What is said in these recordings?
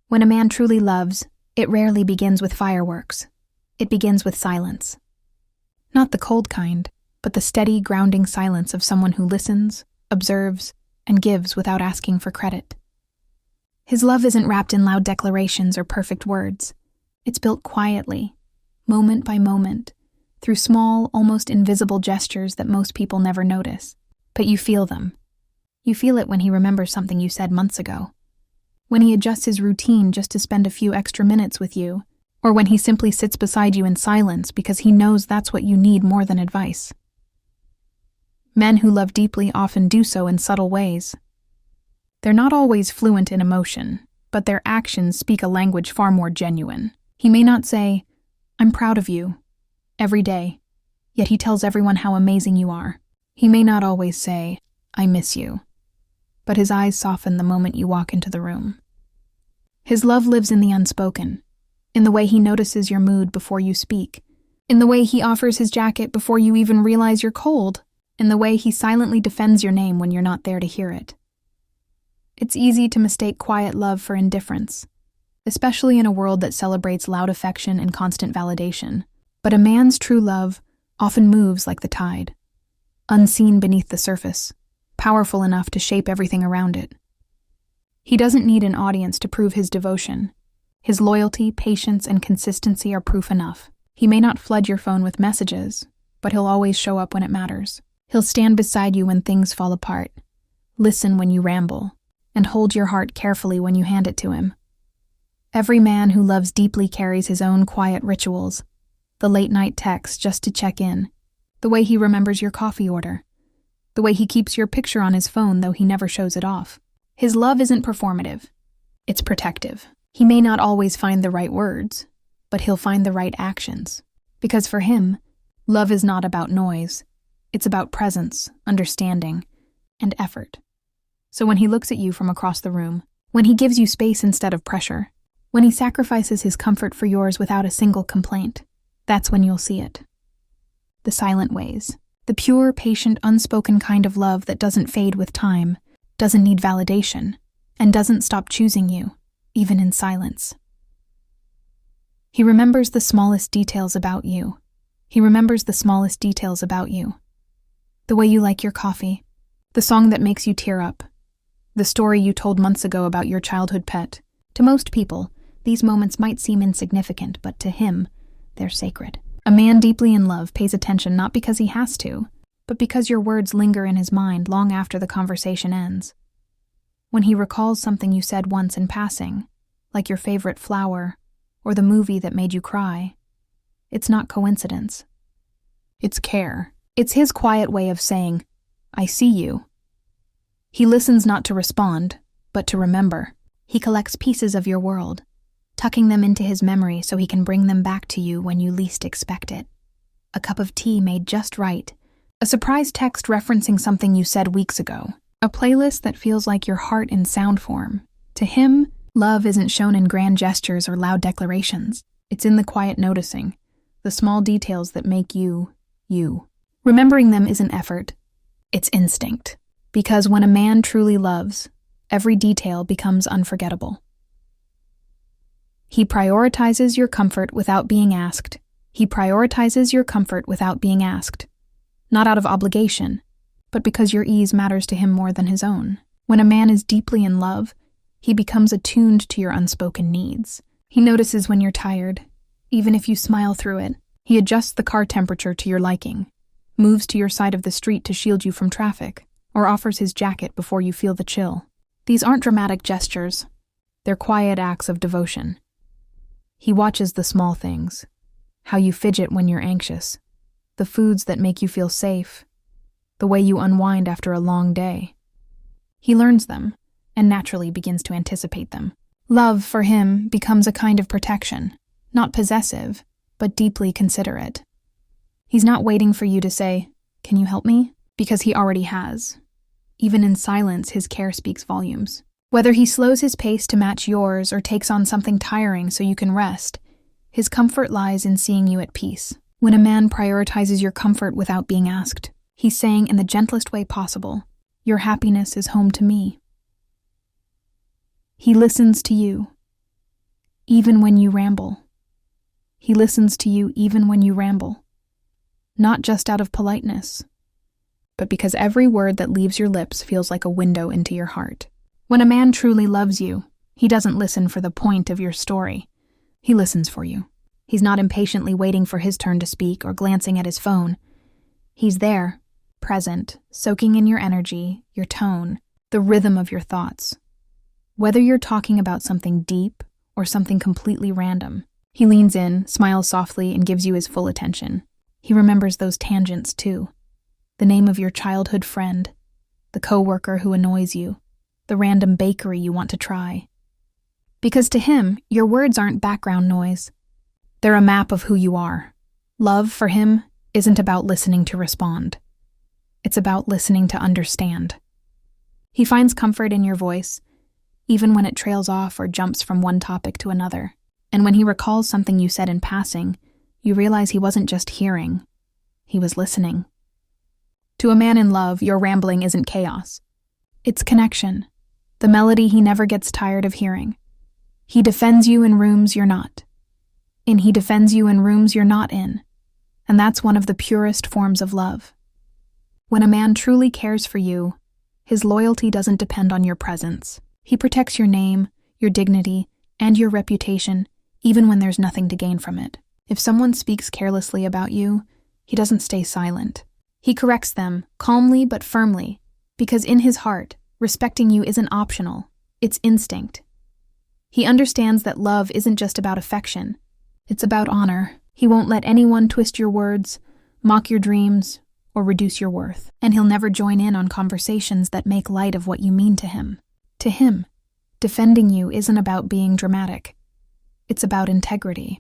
When a man truly loves, it rarely begins with fireworks. It begins with silence. Not the cold kind, but the steady, grounding silence of someone who listens, observes, and gives without asking for credit. His love isn't wrapped in loud declarations or perfect words. It's built quietly, moment by moment, through small, almost invisible gestures that most people never notice. But you feel them. You feel it when he remembers something you said months ago, when he adjusts his routine just to spend a few extra minutes with you, or when he simply sits beside you in silence because he knows that's what you need more than advice. Men who love deeply often do so in subtle ways. They're not always fluent in emotion, but their actions speak a language far more genuine. He may not say, "I'm proud of you," every day, yet he tells everyone how amazing you are. He may not always say, "I miss you," but his eyes soften the moment you walk into the room. His love lives in the unspoken, in the way he notices your mood before you speak, in the way he offers his jacket before you even realize you're cold, in the way he silently defends your name when you're not there to hear it. It's easy to mistake quiet love for indifference, especially in a world that celebrates loud affection and constant validation. But a man's true love often moves like the tide, unseen beneath the surface, powerful enough to shape everything around it. He doesn't need an audience to prove his devotion. His loyalty, patience, and consistency are proof enough. He may not flood your phone with messages, but he'll always show up when it matters. He'll stand beside you when things fall apart, listen when you ramble, and hold your heart carefully when you hand it to him. Every man who loves deeply carries his own quiet rituals, the late-night text just to check in, the way he remembers your coffee order, the way he keeps your picture on his phone though he never shows it off. His love isn't performative, it's protective. He may not always find the right words, but he'll find the right actions. Because for him, love is not about noise, it's about presence, understanding, and effort. So when he looks at you from across the room, when he gives you space instead of pressure, when he sacrifices his comfort for yours without a single complaint, that's when you'll see it. The silent ways. The pure, patient, unspoken kind of love that doesn't fade with time, doesn't need validation, and doesn't stop choosing you, even in silence. He remembers the smallest details about you. He remembers the smallest details about you. The way you like your coffee, the song that makes you tear up, the story you told months ago about your childhood pet. To most people, these moments might seem insignificant, but to him, they're sacred. A man deeply in love pays attention not because he has to, but because your words linger in his mind long after the conversation ends. When he recalls something you said once in passing, like your favorite flower or the movie that made you cry, it's not coincidence. It's care. It's his quiet way of saying, "I see you." He listens not to respond, but to remember. He collects pieces of your world, tucking them into his memory so he can bring them back to you when you least expect it. A cup of tea made just right, a surprise text referencing something you said weeks ago, a playlist that feels like your heart in sound form. To him, love isn't shown in grand gestures or loud declarations. It's in the quiet noticing, the small details that make you, you. Remembering them isn't effort, it's instinct. Because when a man truly loves, every detail becomes unforgettable. He prioritizes your comfort without being asked. He prioritizes your comfort without being asked. Not out of obligation, but because your ease matters to him more than his own. When a man is deeply in love, he becomes attuned to your unspoken needs. He notices when you're tired, even if you smile through it. He adjusts the car temperature to your liking, moves to your side of the street to shield you from traffic, or offers his jacket before you feel the chill. These aren't dramatic gestures. They're quiet acts of devotion. He watches the small things, how you fidget when you're anxious, the foods that make you feel safe, the way you unwind after a long day. He learns them, and naturally begins to anticipate them. Love, for him, becomes a kind of protection, not possessive, but deeply considerate. He's not waiting for you to say, "Can you help me?" because he already has. Even in silence, his care speaks volumes. Whether he slows his pace to match yours or takes on something tiring so you can rest, his comfort lies in seeing you at peace. When a man prioritizes your comfort without being asked, he's saying in the gentlest way possible, "Your happiness is home to me." He listens to you, even when you ramble. He listens to you even when you ramble. Not just out of politeness, but because every word that leaves your lips feels like a window into your heart. When a man truly loves you, he doesn't listen for the point of your story. He listens for you. He's not impatiently waiting for his turn to speak or glancing at his phone. He's there, present, soaking in your energy, your tone, the rhythm of your thoughts. Whether you're talking about something deep or something completely random, he leans in, smiles softly, and gives you his full attention. He remembers those tangents, too. The name of your childhood friend, the coworker who annoys you, the random bakery you want to try. Because to him, your words aren't background noise. They're a map of who you are. Love, for him, isn't about listening to respond. It's about listening to understand. He finds comfort in your voice, even when it trails off or jumps from one topic to another. And when he recalls something you said in passing, you realize he wasn't just hearing, he was listening. To a man in love, your rambling isn't chaos. It's connection, the melody he never gets tired of hearing. He defends you in rooms you're not. And he defends you in rooms you're not in. And that's one of the purest forms of love. When a man truly cares for you, his loyalty doesn't depend on your presence. He protects your name, your dignity, and your reputation, even when there's nothing to gain from it. If someone speaks carelessly about you, he doesn't stay silent. He corrects them, calmly but firmly, because in his heart, respecting you isn't optional, it's instinct. He understands that love isn't just about affection, it's about honor. He won't let anyone twist your words, mock your dreams, or reduce your worth. And he'll never join in on conversations that make light of what you mean to him. To him, defending you isn't about being dramatic. It's about integrity.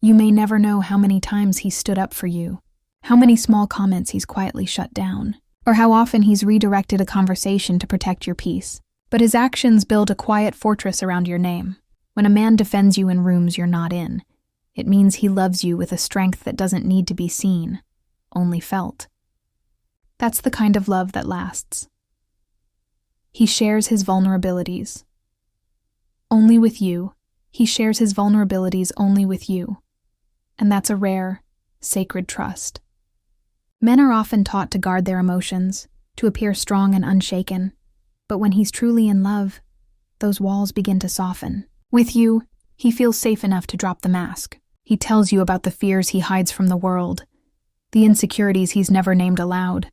You may never know how many times he stood up for you, how many small comments he's quietly shut down, or how often he's redirected a conversation to protect your peace. But his actions build a quiet fortress around your name. When a man defends you in rooms you're not in, it means he loves you with a strength that doesn't need to be seen, only felt. That's the kind of love that lasts. He shares his vulnerabilities. Only with you. He shares his vulnerabilities only with you. And that's a rare, sacred trust. Men are often taught to guard their emotions, to appear strong and unshaken. But when he's truly in love, those walls begin to soften. With you, he feels safe enough to drop the mask. He tells you about the fears he hides from the world, the insecurities he's never named aloud,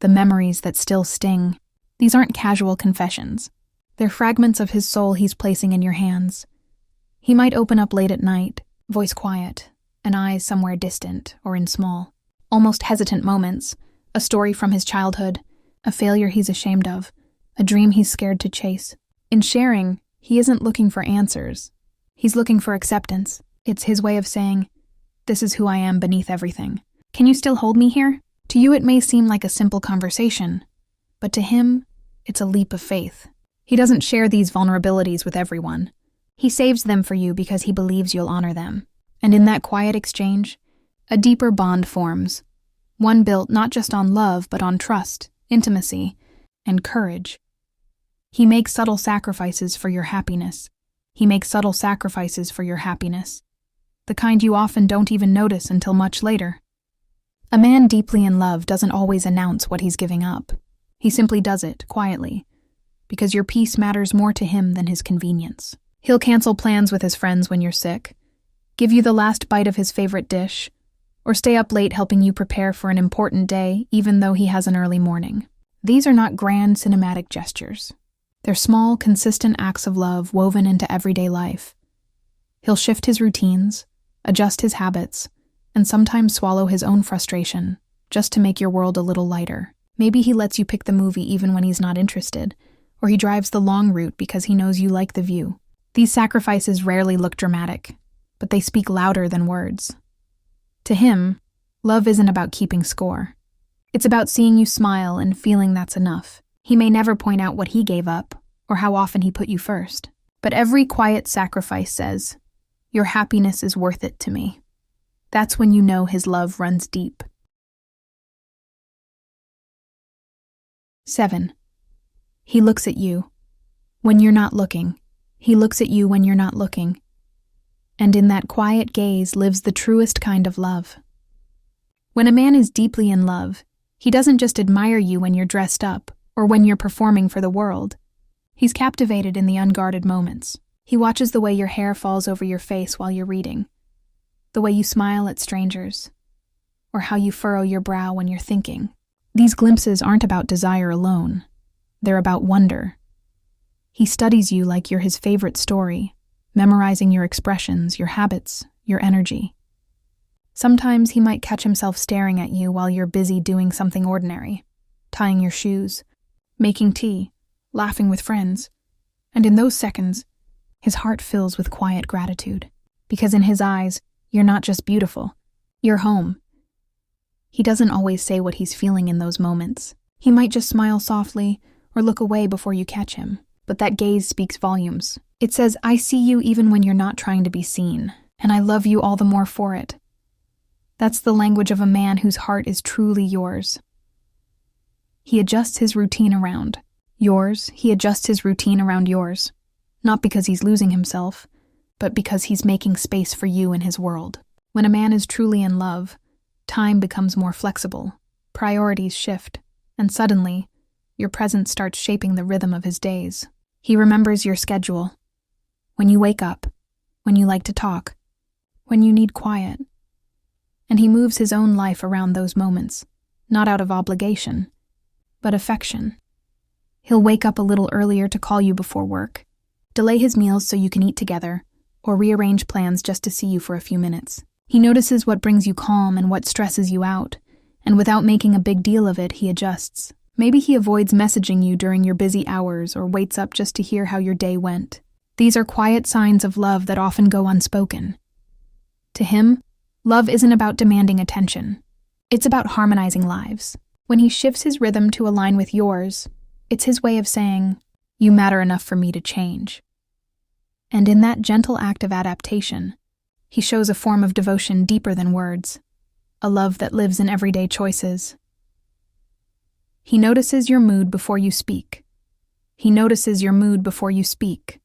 the memories that still sting. These aren't casual confessions. They're fragments of his soul he's placing in your hands. He might open up late at night, voice quiet, and eyes somewhere distant or in small, almost hesitant moments, a story from his childhood, a failure he's ashamed of, a dream he's scared to chase. In sharing, he isn't looking for answers. He's looking for acceptance. It's his way of saying, "This is who I am beneath everything. Can you still hold me here?" To you it may seem like a simple conversation, but to him, it's a leap of faith. He doesn't share these vulnerabilities with everyone. He saves them for you because he believes you'll honor them. And in that quiet exchange, a deeper bond forms, one built not just on love but on trust, intimacy, and courage. He makes subtle sacrifices for your happiness. He makes subtle sacrifices for your happiness, the kind you often don't even notice until much later. A man deeply in love doesn't always announce what he's giving up. He simply does it, quietly, because your peace matters more to him than his convenience. He'll cancel plans with his friends when you're sick, give you the last bite of his favorite dish, or stay up late helping you prepare for an important day even though he has an early morning. These are not grand cinematic gestures. They're small, consistent acts of love woven into everyday life. He'll shift his routines, adjust his habits, and sometimes swallow his own frustration, just to make your world a little lighter. Maybe he lets you pick the movie even when he's not interested, or he drives the long route because he knows you like the view. These sacrifices rarely look dramatic, but they speak louder than words. To him, love isn't about keeping score. It's about seeing you smile and feeling that's enough. He may never point out what he gave up, or how often he put you first, but every quiet sacrifice says, "Your happiness is worth it to me." That's when you know his love runs deep. 7. He looks at you when you're not looking. He looks at you when you're not looking, and in that quiet gaze lives the truest kind of love. When a man is deeply in love, he doesn't just admire you when you're dressed up or when you're performing for the world. He's captivated in the unguarded moments. He watches the way your hair falls over your face while you're reading, the way you smile at strangers, or how you furrow your brow when you're thinking. These glimpses aren't about desire alone. They're about wonder. He studies you like you're his favorite story, memorizing your expressions, your habits, your energy. Sometimes he might catch himself staring at you while you're busy doing something ordinary, tying your shoes, making tea, laughing with friends. And in those seconds, his heart fills with quiet gratitude, because in his eyes, you're not just beautiful, you're home. He doesn't always say what he's feeling in those moments. He might just smile softly or look away before you catch him, but that gaze speaks volumes. It says, I see you even when you're not trying to be seen, and I love you all the more for it. That's the language of a man whose heart is truly yours. He adjusts his routine around yours. He adjusts his routine around yours, not because he's losing himself, but because he's making space for you in his world. When a man is truly in love, time becomes more flexible, priorities shift, and suddenly, your presence starts shaping the rhythm of his days. He remembers your schedule, when you wake up, when you like to talk, when you need quiet. And he moves his own life around those moments, not out of obligation, but affection. He'll wake up a little earlier to call you before work, delay his meals so you can eat together, or rearrange plans just to see you for a few minutes. He notices what brings you calm and what stresses you out, and without making a big deal of it, he adjusts. Maybe he avoids messaging you during your busy hours or waits up just to hear how your day went. These are quiet signs of love that often go unspoken. To him, love isn't about demanding attention. It's about harmonizing lives. When he shifts his rhythm to align with yours, it's his way of saying, you matter enough for me to change. And in that gentle act of adaptation, he shows a form of devotion deeper than words, a love that lives in everyday choices. He notices your mood before you speak. He notices your mood before you speak.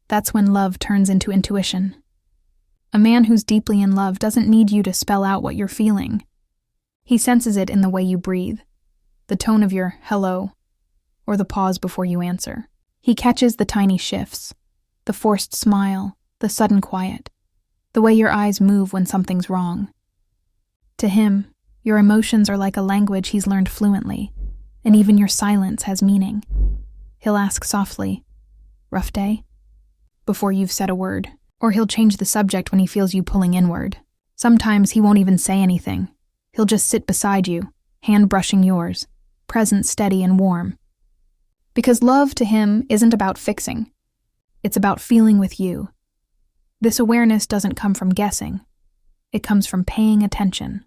That's when love turns into intuition. A man who's deeply in love doesn't need you to spell out what you're feeling. He senses it in the way you breathe, the tone of your hello, or the pause before you answer. He catches the tiny shifts, the forced smile, the sudden quiet, the way your eyes move when something's wrong. To him, your emotions are like a language he's learned fluently, and even your silence has meaning. He'll ask softly, rough day? Before you've said a word, or he'll change the subject when he feels you pulling inward. Sometimes he won't even say anything. He'll just sit beside you, hand brushing yours, present steady and warm. Because love to him isn't about fixing. It's about feeling with you. This awareness doesn't come from guessing. It comes from paying attention,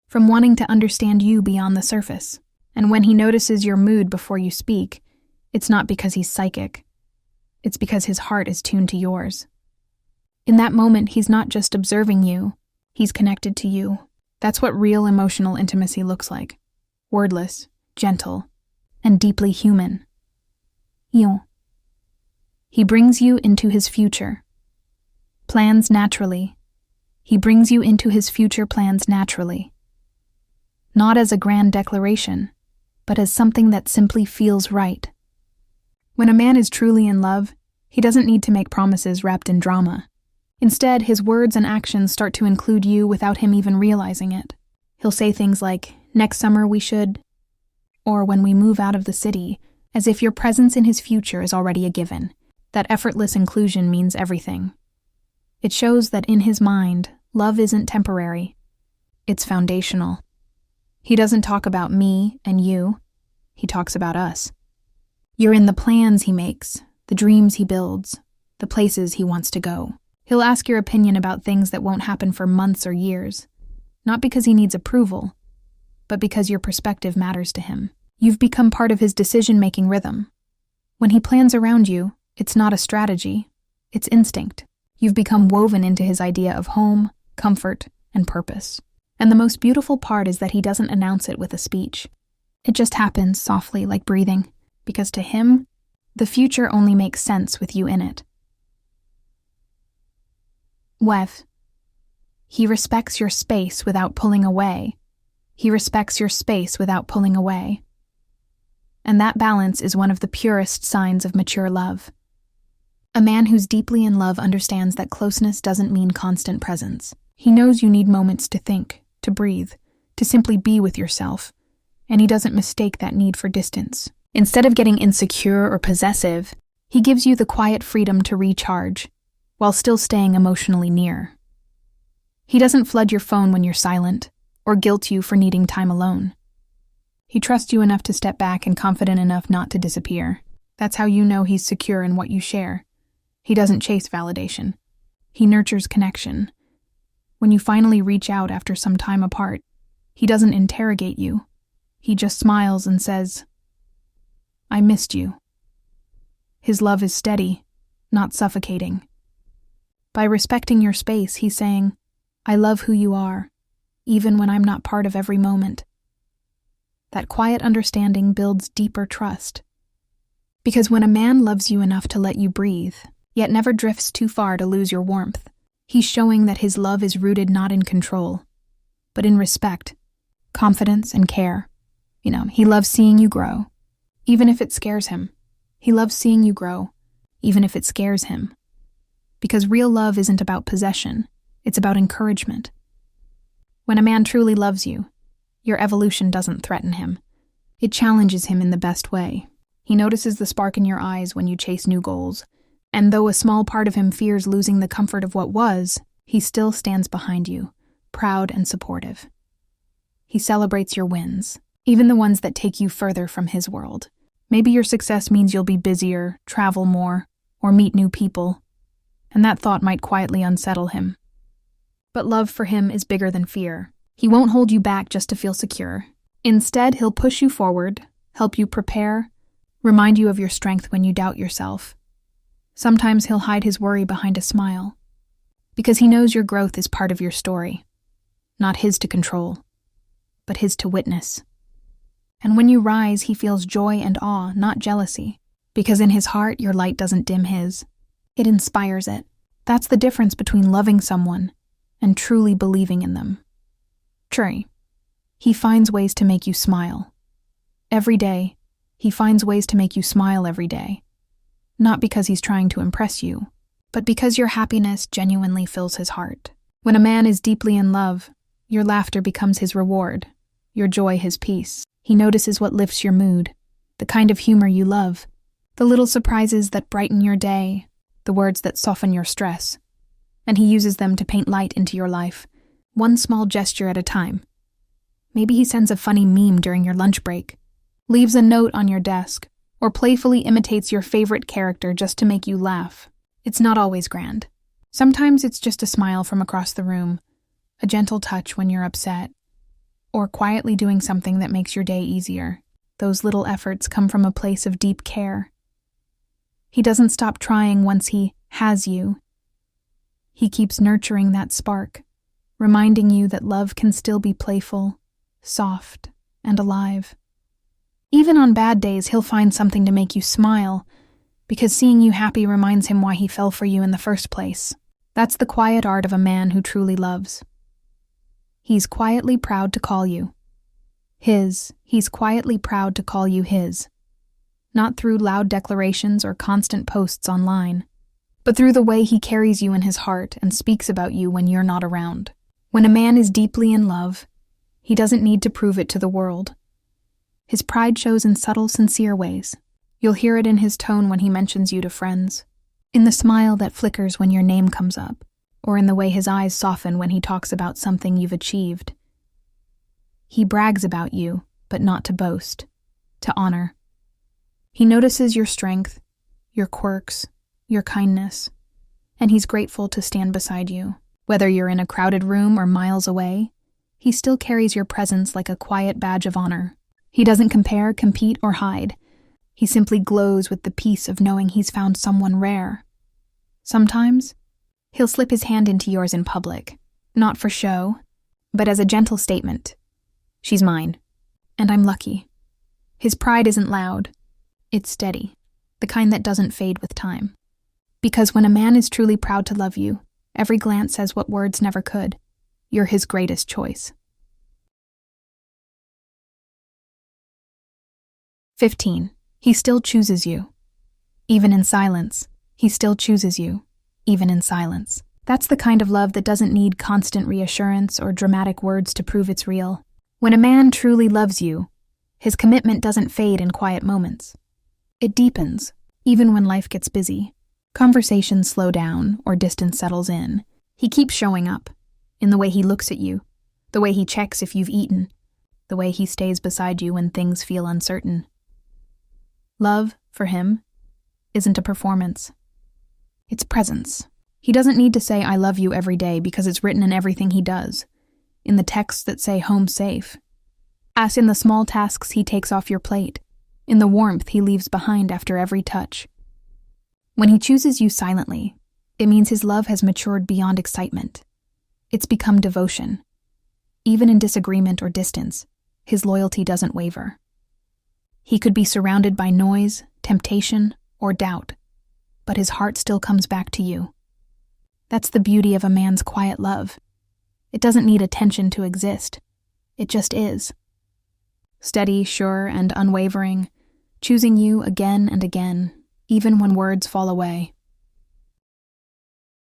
from wanting to understand you beyond the surface. And when he notices your mood before you speak, it's not because he's psychic. It's because his heart is tuned to yours. In that moment, he's not just observing you, he's connected to you. That's what real emotional intimacy looks like. Wordless, gentle, and deeply human. He brings you into his future. Plans naturally. He brings you into his future plans naturally. Not as a grand declaration, but as something that simply feels right. When a man is truly in love, he doesn't need to make promises wrapped in drama. Instead, his words and actions start to include you without him even realizing it. He'll say things like, next summer we should, or when we move out of the city, as if your presence in his future is already a given. That effortless inclusion means everything. It shows that in his mind, love isn't temporary. It's foundational. He doesn't talk about me and you. He talks about us. You're in the plans he makes, the dreams he builds, the places he wants to go. He'll ask your opinion about things that won't happen for months or years, not because he needs approval, but because your perspective matters to him. You've become part of his decision-making rhythm. When he plans around you, it's not a strategy, it's instinct. You've become woven into his idea of home, comfort, and purpose. And the most beautiful part is that he doesn't announce it with a speech. It just happens softly like breathing, because to him, The future only makes sense with you in it. With. He respects your space without pulling away. He respects your space without pulling away. And that balance is one of the purest signs of mature love. A man who's deeply in love understands that closeness doesn't mean constant presence. He knows you need moments to think, to breathe, to simply be with yourself, and he doesn't mistake that need for distance. Instead of getting insecure or possessive, he gives you the quiet freedom to recharge, while still staying emotionally near. He doesn't flood your phone when you're silent, or guilt you for needing time alone. He trusts you enough to step back and confident enough not to disappear. That's how you know he's secure in what you share. He doesn't chase validation. He nurtures connection. When you finally reach out after some time apart, he doesn't interrogate you. He just smiles and says, "I missed you." His love is steady, not suffocating. By respecting your space, he's saying, "I love who you are, even when I'm not part of every moment." That quiet understanding builds deeper trust. Because when a man loves you enough to let you breathe, yet never drifts too far to lose your warmth, he's showing that his love is rooted not in control, but in respect, confidence, and care. He loves seeing you grow, even if it scares him. He loves seeing you grow, even if it scares him. Because real love isn't about possession, it's about encouragement. When a man truly loves you, your evolution doesn't threaten him. It challenges him in the best way. He notices the spark in your eyes when you chase new goals, and though a small part of him fears losing the comfort of what was, he still stands behind you, proud and supportive. He celebrates your wins, even the ones that take you further from his world. Maybe your success means you'll be busier, travel more, or meet new people, and that thought might quietly unsettle him. But love for him is bigger than fear. He won't hold you back just to feel secure. Instead, he'll push you forward, help you prepare, remind you of your strength when you doubt yourself. Sometimes he'll hide his worry behind a smile, because he knows your growth is part of your story, not his to control, but his to witness. And when you rise, he feels joy and awe, not jealousy, because in his heart, your light doesn't dim his. It inspires it. That's the difference between loving someone and truly believing in them. Trey, he finds ways to make you smile. Every day, he finds ways to make you smile every day. Not because he's trying to impress you, but because your happiness genuinely fills his heart. When a man is deeply in love, your laughter becomes his reward, your joy his peace. He notices what lifts your mood, the kind of humor you love, the little surprises that brighten your day, the words that soften your stress, and he uses them to paint light into your life, one small gesture at a time. Maybe he sends a funny meme during your lunch break, leaves a note on your desk, or playfully imitates your favorite character just to make you laugh. It's not always grand. Sometimes it's just a smile from across the room, a gentle touch when you're upset, or quietly doing something that makes your day easier. Those little efforts come from a place of deep care. He doesn't stop trying once he has you. He keeps nurturing that spark, reminding you that love can still be playful, soft, and alive. Even on bad days, he'll find something to make you smile, because seeing you happy reminds him why he fell for you in the first place. That's the quiet art of a man who truly loves. He's quietly proud to call you his. He's quietly proud to call you his. Not through loud declarations or constant posts online, but through the way he carries you in his heart and speaks about you when you're not around. When a man is deeply in love, he doesn't need to prove it to the world. His pride shows in subtle, sincere ways. You'll hear it in his tone when he mentions you to friends, in the smile that flickers when your name comes up, or in the way his eyes soften when he talks about something you've achieved. He brags about you, but not to boast, to honor. He notices your strength, your quirks, your kindness, and he's grateful to stand beside you. Whether you're in a crowded room or miles away, he still carries your presence like a quiet badge of honor. He doesn't compare, compete, or hide. He simply glows with the peace of knowing he's found someone rare. Sometimes, he'll slip his hand into yours in public, not for show, but as a gentle statement. She's mine, and I'm lucky. His pride isn't loud, it's steady. the kind that doesn't fade with time. Because when a man is truly proud to love you, every glance says what words never could. You're his greatest choice. 15. He still chooses you. Even in silence, he still chooses you, even in silence. That's the kind of love that doesn't need constant reassurance or dramatic words to prove it's real. When a man truly loves you, his commitment doesn't fade in quiet moments. It deepens, even when life gets busy. Conversations slow down or distance settles in. He keeps showing up, in the way he looks at you, the way he checks if you've eaten, the way he stays beside you when things feel uncertain. Love, for him, isn't a performance. It's presence. He doesn't need to say, "I love you" every day because it's written in everything he does, in the texts that say "home safe." As in the small tasks he takes off your plate, in the warmth he leaves behind after every touch. When he chooses you silently, it means his love has matured beyond excitement. It's become devotion. Even in disagreement or distance, his loyalty doesn't waver. He could be surrounded by noise, temptation, or doubt, but his heart still comes back to you. That's the beauty of a man's quiet love. It doesn't need attention to exist. It just is. Steady, sure, and unwavering, choosing you again and again, even when words fall away.